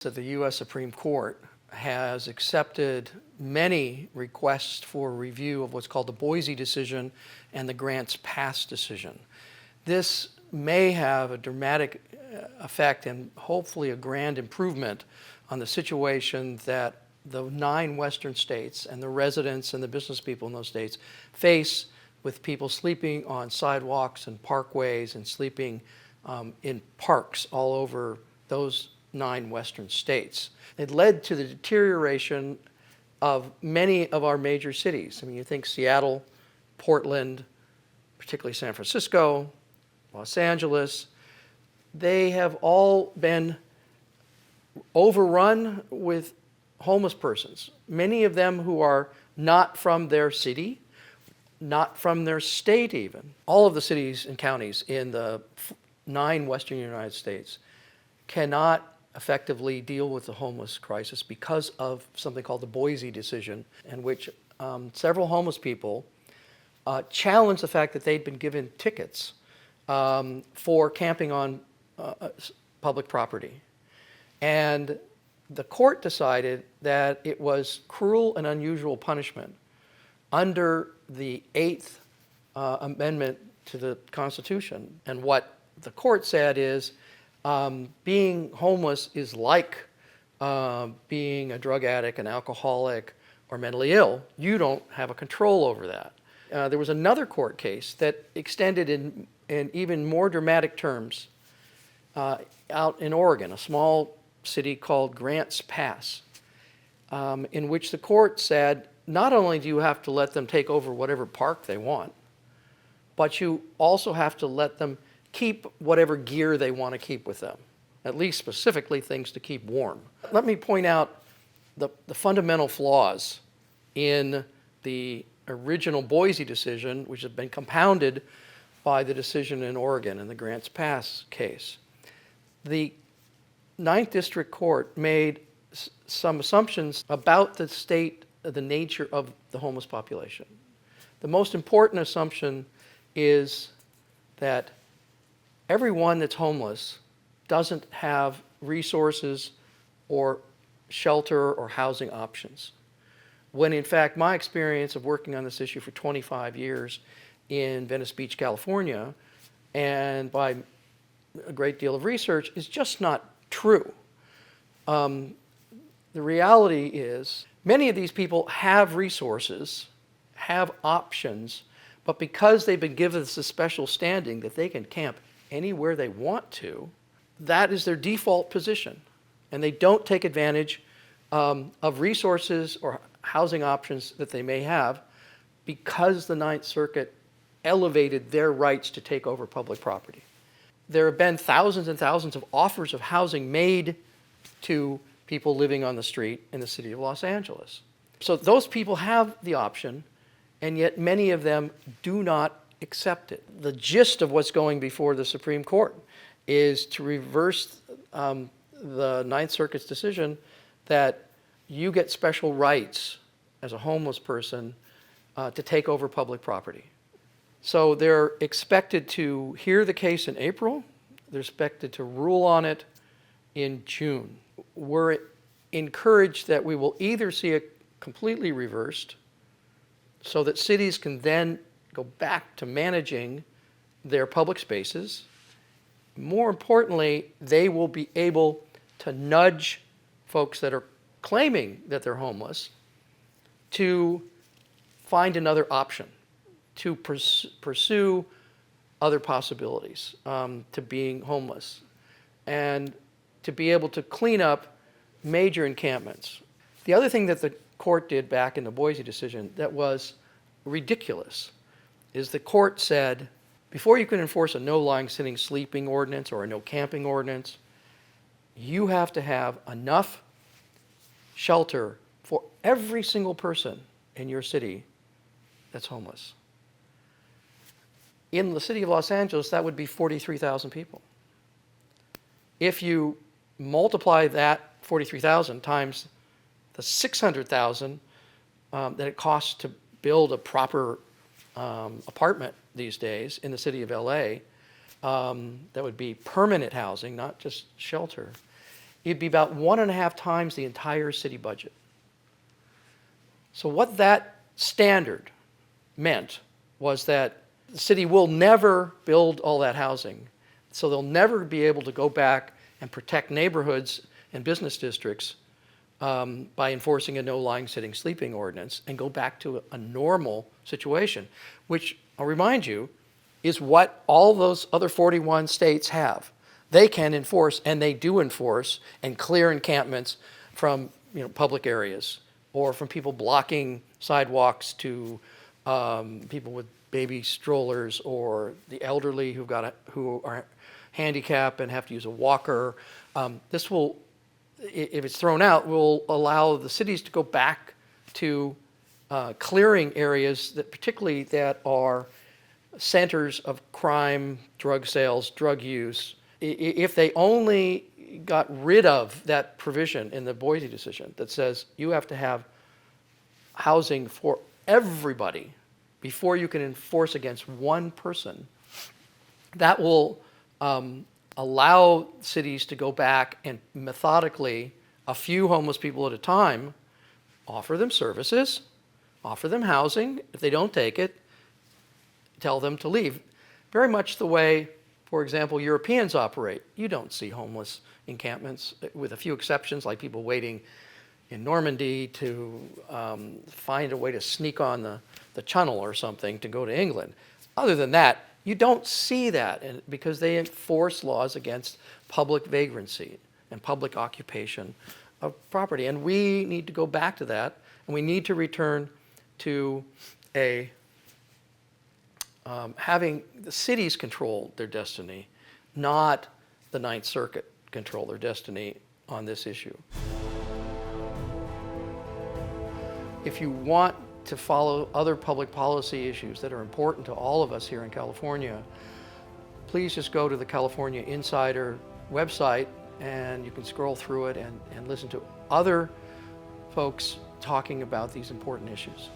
that the U.S. Supreme Court has accepted many requests for review of what's called the Boise decision and the Grants Pass decision. This may have a dramatic effect and hopefully a grand improvement on the situation that the 9 western states and the residents and the business people in those states face with people sleeping on sidewalks and parkways and sleeping in parks all over those 9 western states. It led to the deterioration of many of our major cities. I mean, you think Seattle, Portland, particularly San Francisco, Los Angeles, they have all been overrun with homeless persons, many of them who are not from their city, not from their state even. All of the cities and counties in the 9 western United States cannot effectively deal with the homeless crisis because of something called the Boise decision, in which several homeless people challenged the fact that they'd been given tickets for camping on public property. And the court decided that it was cruel and unusual punishment under the 8th Amendment to the Constitution. And what the court said is being homeless is like being a drug addict, an alcoholic, or mentally ill. You don't have a control over that. There was another court case that extended in even more dramatic terms out in Oregon, a small city called Grants Pass, in which the court said, not only do you have to let them take over whatever park they want, but you also have to let them keep whatever gear they want to keep with them, at least specifically things to keep warm. Let me point out the fundamental flaws in the original Boise decision, which has been compounded by the decision in Oregon in the Grants Pass case. The 9th District Court made some assumptions about the state, the nature of the homeless population. The most important assumption is that everyone that's homeless doesn't have resources or shelter or housing options. When in fact, my experience of working on this issue for 25 years in Venice Beach, California, and by a great deal of research, is just not true. The reality is many of these people have resources, have options, but because they've been given this special standing that they can camp anywhere they want to, that is their default position. And they don't take advantage of resources or housing options that they may have because the Ninth Circuit elevated their rights to take over public property. There have been thousands and thousands of offers of housing made to people living on the street in the city of Los Angeles. So those people have the option, and yet many of them do not accept it. The gist of what's going before the Supreme Court is to reverse the Ninth Circuit's decision that you get special rights as a homeless person to take over public property. So they're expected to hear the case in April. They're expected to rule on it in June. We're encouraged that we will either see it completely reversed so that cities can then go back to managing their public spaces. More importantly, they will be able to nudge folks that are claiming that they're homeless to find another option, to pursue other possibilities to being homeless, and to be able to clean up major encampments. The other thing that the court did back in the Boise decision that was ridiculous is the court said, before you can enforce a no lying, sitting, sleeping ordinance or a no camping ordinance, you have to have enough shelter for every single person in your city that's homeless. In the city of Los Angeles, that would be 43,000 people. If you multiply that 43,000 times the 600,000 that it costs to build a proper apartment these days in the city of LA, that would be permanent housing, not just shelter. it'd be about 1.5 times the entire city budget. So what that standard meant was that the city will never build all that housing. So they'll never be able to go back and protect neighborhoods and business districts by enforcing a no lying, sitting, sleeping ordinance and go back to a normal situation, which I'll remind you is what all those other 41 states have. They can enforce, and they do enforce, and clear encampments from public areas or from people blocking sidewalks to people with baby strollers or the elderly who are handicapped and have to use a walker. This will, if it's thrown out, will allow the cities to go back to clearing areas that particularly that are centers of crime, drug sales, drug use. If they only got rid of that provision in the Boise decision that says you have to have housing for everybody before you can enforce against one person, that will allow cities to go back and methodically, a few homeless people at a time, offer them services, offer them housing. If they don't take it, tell them to leave. Very much the way, for example, Europeans operate. You don't see homeless encampments, with a few exceptions, like people waiting in Normandy to find a way to sneak on the channel or something to go to England. Other than that, you don't see that because they enforce laws against public vagrancy and public occupation of property. And we need to go back to that, and we need to return to having the cities control their destiny, not the Ninth Circuit control their destiny on this issue. If you want to follow other public policy issues that are important to all of us here in California, please just go to the California Insider website and you can scroll through it and listen to other folks talking about these important issues.